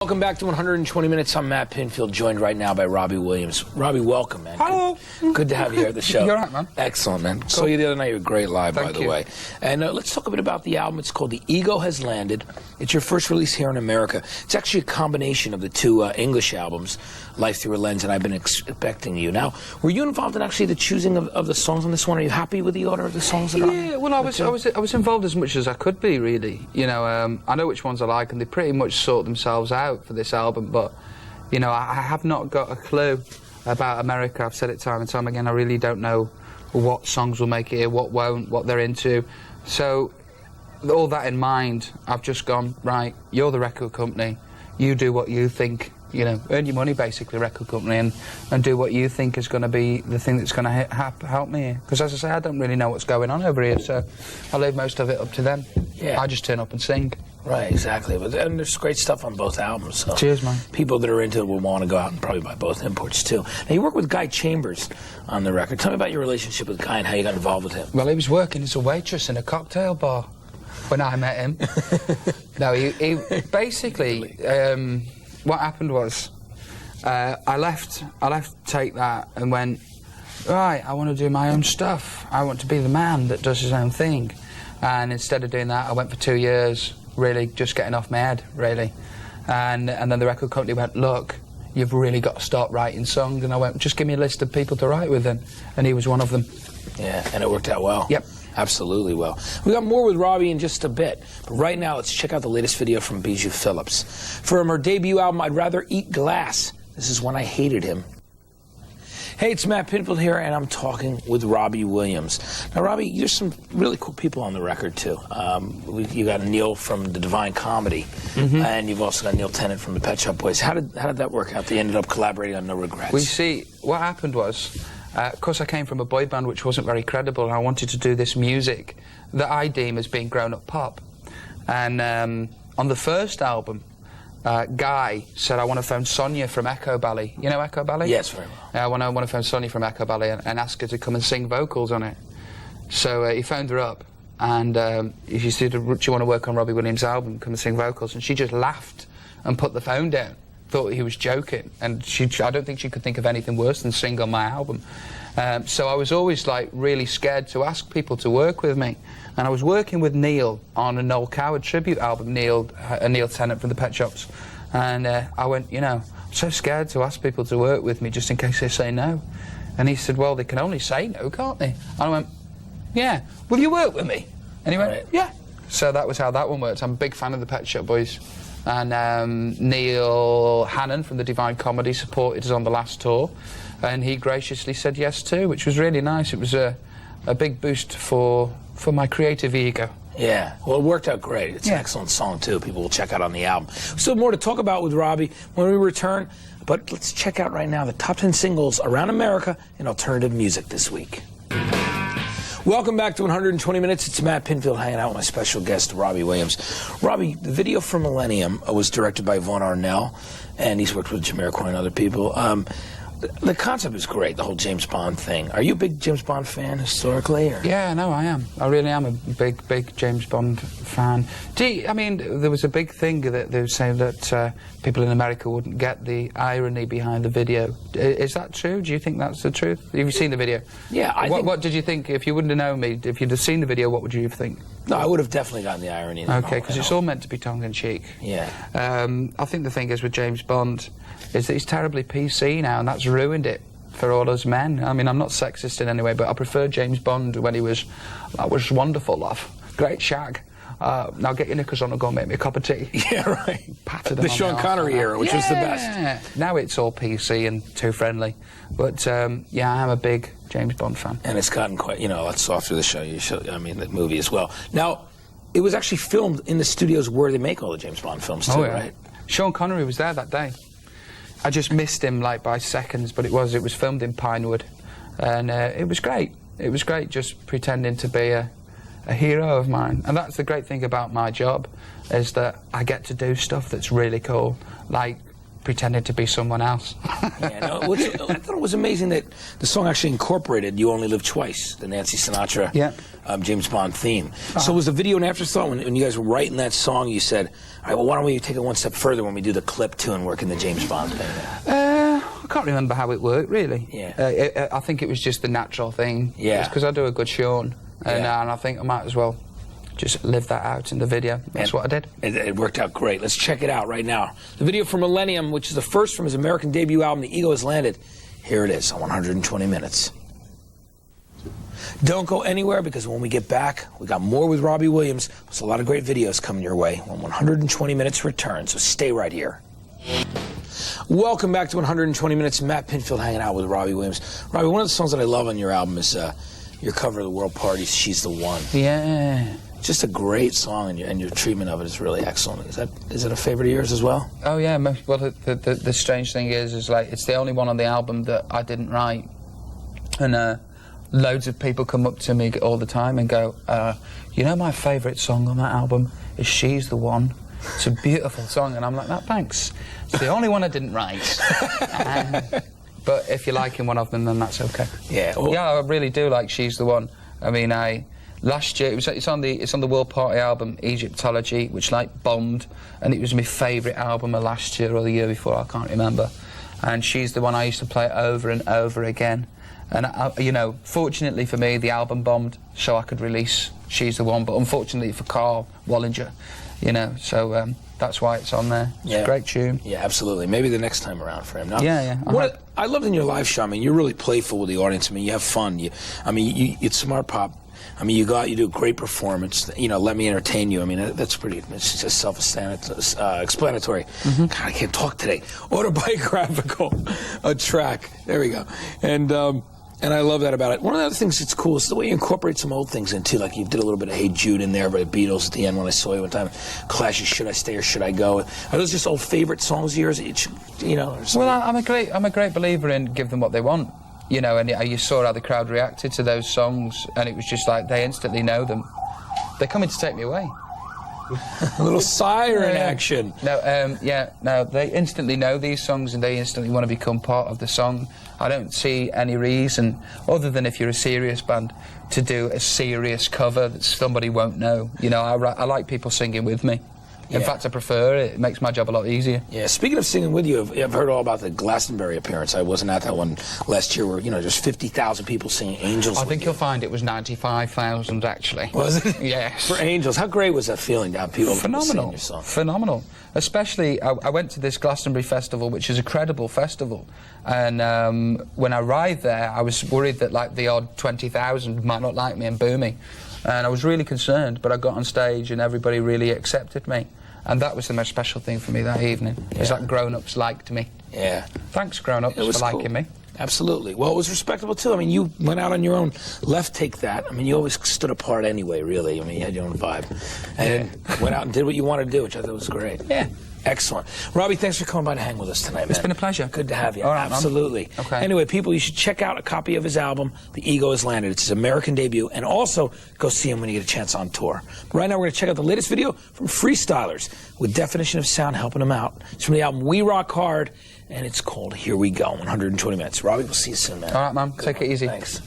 Welcome back to 120 Minutes. I'm Matt Pinfield, joined right now by Robbie Williams. Robbie, welcome, man. Hello. Good to have you here at the show. You're right, man. Excellent, man. Cool. Saw you the other night. You were great live, by the you. way. And let's talk a bit about the album. It's called The Ego Has Landed. It's your first release here in America. It's actually a combination of the two English albums, Life Through a Lens and I've Been Expecting You. Now, were you involved in actually the choosing of the songs on this one? Are you happy with the order of the songs that are on? Yeah, well, I was involved as much as I could be, really. You know, I know which ones I like, and they pretty much sort themselves out for this album, but, you know, I have not got a clue about America. I've said it time and time again. I really don't know what songs will make it here, what won't, what they're into. So, all that in mind, I've just gone, right, you're the record company, you do what you think, you know, earn your money, basically, record company, and do what you think is going to be the thing that's going to help me here. Because, as I say, I don't really know what's going on over here, so I leave most of it up to them. Yeah. I just turn up and sing. Right, exactly. And there's great stuff on both albums. So cheers, man. People that are into it will want to go out and probably buy both imports, too. Now, you work with Guy Chambers on the record. Tell me about your relationship with Guy and how you got involved with him. Well, he was working as a waitress in a cocktail bar when I met him. No, he basically, what happened was, I left Take That and went, right, I want to do my own stuff. I want to be the man that does his own thing. And instead of doing that, I went for 2 years, really just getting off my head, really. And then the record company went, look, you've really got to start writing songs. And I went, just give me a list of people to write with then. And he was one of them. Yeah, and it worked out well. Yep. Absolutely well. We got more with Robbie in just a bit. But right now, let's check out the latest video from Bijou Phillips. From her debut album, I'd Rather Eat Glass. This is When I Hated Him. Hey, it's Matt Pinfield here, and I'm talking with Robbie Williams. Now, Robbie, there's some really cool people on the record, too. You got Neil from The Divine Comedy, and you've also got Neil Tennant from the Pet Shop Boys. How did that work out? They ended up collaborating on No Regrets. Well, you see, what happened was, of course, I came from a boy band which wasn't very credible, and I wanted to do this music that I deem as being grown-up pop. And on the first album, Guy said, I want to phone Sonia from Echo Ballet. You know Echo Ballet? Yes, very well. I want to phone Sonia from Echo Ballet and ask her to come and sing vocals on it. So he phoned her up, and she said, do you want to work on Robbie Williams' album, come and sing vocals? And she just laughed and put the phone down, thought he was joking. And I don't think she could think of anything worse than sing on my album. So I was always, like, really scared to ask people to work with me. And I was working with Neil on a Noel Coward tribute album, Neil Tennant from the Pet Shops. And I went, you know, I'm so scared to ask people to work with me just in case they say no. And he said, well, they can only say no, can't they? And I went, yeah, will you work with me? And he went, yeah. So that was how that one worked. I'm a big fan of the Pet Shop Boys. And Neil Hannon from the Divine Comedy supported us on the last tour. And he graciously said yes too, which was really nice. It was a big boost for my creative ego. Yeah, well, it worked out great. It's an excellent song, too. People will check out on the album. Still more to talk about with Robbie when we return, but let's check out right now the top 10 singles around America in alternative music this week. Welcome back to 120 Minutes. It's Matt Pinfield hanging out with my special guest, Robbie Williams. Robbie, the video for Millennium was directed by Vaughn Arnell, and he's worked with Jamiroquai and other people. The concept is great, the whole James Bond thing. Are you a big James Bond fan historically? Or? Yeah, no, I am. I really am a big James Bond fan. I mean, there was a big thing that they were saying that people in America wouldn't get the irony behind the video. Is that true? Do you think that's the truth? Have you seen the video? Yeah, What did you think? If you wouldn't have known me, if you'd have seen the video, what would you think? No, I would have definitely gotten the irony. Okay, because it's all meant to be tongue-in-cheek. Yeah. I think the thing is with James Bond is that he's terribly PC now, and that's ruined it for all us men. I mean, I'm not sexist in any way, but I prefer James Bond when that was wonderful, love. Great shag. Now get your knickers on and go and make me a cup of tea. Yeah, right. Patted the Sean Connery era, which was the best. Now it's all PC and too friendly. But, yeah, I am a big James Bond fan. And it's gotten quite, you know, a lot softer, the show. The movie as well. Now, it was actually filmed in the studios where they make all the James Bond films, too, right? Sean Connery was there that day. I just missed him, like, by seconds, but it was filmed in Pinewood. And it was great. It was great just pretending to be a hero of mine. And that's the great thing about my job, is that I get to do stuff that's really cool. Like pretending to be someone else. Yeah, no, I thought it was amazing that the song actually incorporated "You Only Live Twice," the Nancy Sinatra, James Bond theme. So was the video an afterthought when you guys were writing that song? You said, "All right, well, why don't we take it one step further when we do the clip too and work in the James Bond thing?" I can't remember how it worked really. Yeah. I think it was just the natural thing. Yeah. It's because I do a good Sean, and I think I might as well just live that out in the video. That's what I did. It worked out great. Let's check it out right now. The video for Millennium, which is the first from his American debut album, The Ego Has Landed. Here it is on 120 Minutes. Don't go anywhere, because when we get back, we got more with Robbie Williams. There's a lot of great videos coming your way when 120 Minutes returns, so stay right here. Welcome back to 120 Minutes. Matt Pinfield hanging out with Robbie Williams. Robbie, one of the songs that I love on your album is your cover of the World Party's "She's the One." Yeah. Just a great song, and your treatment of it is really excellent. Is it a favorite of yours as well? Oh yeah. Well, the strange thing is like it's the only one on the album that I didn't write, and loads of people come up to me all the time and go, you know, my favourite song on that album is "She's the One." It's a beautiful song, and I'm like, thanks. It's the only one I didn't write. But if you're liking one of them, then that's okay. Yeah. Well, yeah, I really do like "She's the One." I mean, last year it's on the World Party album Egyptology, which bombed, and it was my favourite album of last year or the year before, I can't remember. And "She's the One," I used to play over and over again. And you know, fortunately for me, the album bombed, so I could release "She's the One." But unfortunately for Carl Wallinger, you know, so that's why it's on there. It's a great tune. Yeah, absolutely. Maybe the next time around for him. Now, yeah. I loved in your live show, I mean, you're really playful with the audience. I mean, you have fun. It's smart pop. I mean, you do a great performance. You know, let me entertain you. I mean, that's pretty. It's just self-explanatory. God, I can't talk today. Autobiographical, a track. There we go. And I love that about it. One of the other things that's cool is the way you incorporate some old things in too. Like you did a little bit of "Hey Jude" in there by the Beatles at the end when I saw you one time. Clash's "Should I Stay or Should I Go?" Are those just old favorite songs of yours? You know. Well, I'm a great believer in give them what they want. You know, and you saw how the crowd reacted to those songs, and it was just like they instantly know them. They're coming to take me away. A little siren action. No, they instantly know these songs, and they instantly want to become part of the song. I don't see any reason, other than if you're a serious band, to do a serious cover that somebody won't know. You know, I like people singing with me. In fact, I prefer it. It makes my job a lot easier. Yeah, speaking of singing with you, I've heard all about the Glastonbury appearance. I wasn't at that one last year where, you know, there's 50,000 people singing Angels. I think you'll find it was 95,000, actually. Was it? Yes. For Angels. How great was that feeling to have people singing your song? Phenomenal. Especially, I went to this Glastonbury festival, which is a credible festival. And when I arrived there, I was worried that, like, the odd 20,000 might not like me and boo me. And I was really concerned, but I got on stage and everybody really accepted me. And that was the most special thing for me that evening, is that grown-ups liked me. Yeah. Thanks, grown-ups, for liking me. Absolutely. Well, it was respectable, too. I mean, you went out on your own. Left Take That. I mean, you always stood apart anyway, really. I mean, you had your own vibe. And went out and did what you wanted to do, which I thought was great. Yeah. Excellent. Robbie, thanks for coming by to hang with us tonight, man. It's been a pleasure. Good to have you. All right, absolutely. Okay. Anyway, people, you should check out a copy of his album, The Ego Has Landed. It's his American debut, and also go see him when you get a chance on tour. But right now, we're going to check out the latest video from Freestylers with Definition of Sound helping them out. It's from the album We Rock Hard, and it's called Here We Go, 120 Minutes. Robbie, we'll see you soon, man. All right, man. Take it easy. Thanks.